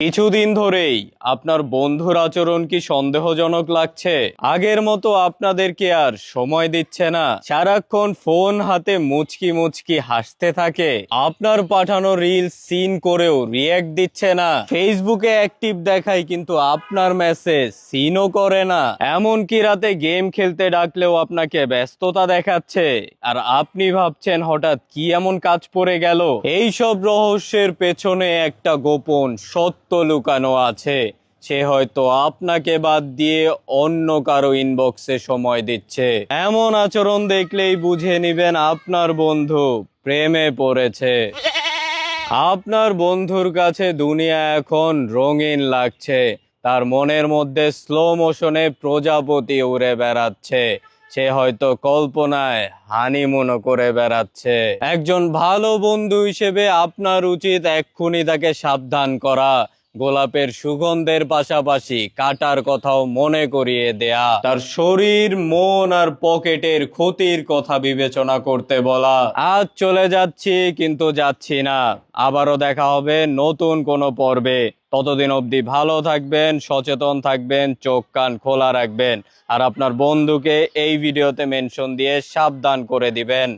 কিছুদিন ধরেই আপনার বন্ধুর আচরণ কি সন্দেহজনক লাগছে? আগের মতো আপনাদেরকে আর সময় দিচ্ছে না, সারাক্ষণ ফোন হাতে মুচকি মুচকি হাসতে থাকে, আপনার পাঠানো রিল সিন করেও রিয়্যাক্ট দিচ্ছে না, ফেসবুকে অ্যাক্টিভ দেখায় কিন্তু আপনার মেসেজ সিনও করে না, এমনকি রাতে গেম খেলতে ডাকলেও আপনাকে ব্যস্ততা দেখাচ্ছে, আর আপনি ভাবছেন হঠাৎ কি এমন কাজ পড়ে গেল? এই সব রহস্যের পেছনে একটা গোপন সত্য লুকানো আছে। সে হয়তো আপনাকে বাদ দিয়ে অন্য কারো ইনবক্সে সময় দিচ্ছে। এমন আচরণ দেখলেই বুঝে নিবেন আপনার বন্ধু প্রেমে পড়েছে। আপনার বন্ধুর কাছে দুনিয়া এখন রঙিন লাগছে, তার মনের মধ্যে স্লো মোশনে প্রজাপতি উড়ে বেড়াচ্ছে, সে হয়তো কল্পনায় হানিমুনও করে বেড়াচ্ছে। একজন ভালো বন্ধু হিসেবে আপনার উচিত এক্ষুনি তাকে সাবধান করা, গোলাপের সুগন্ধের পাশাপাশি কাটার কথাও মনে করিয়ে দেয়া, তার শরীর মন আর পকেটের ক্ষতির কথা বিবেচনা করতে বলা। আজ চলে যাচ্ছি কিন্তু যাচ্ছি না, আবারও দেখা হবে নতুন কোনো পর্বে। ততদিন অবধি ভালো থাকবেন, সচেতন থাকবেন, চোখ কান খোলা রাখবেন, আর আপনার বন্ধুকে এই ভিডিওতে মেনশন দিয়ে সাবধান করে দিবেন।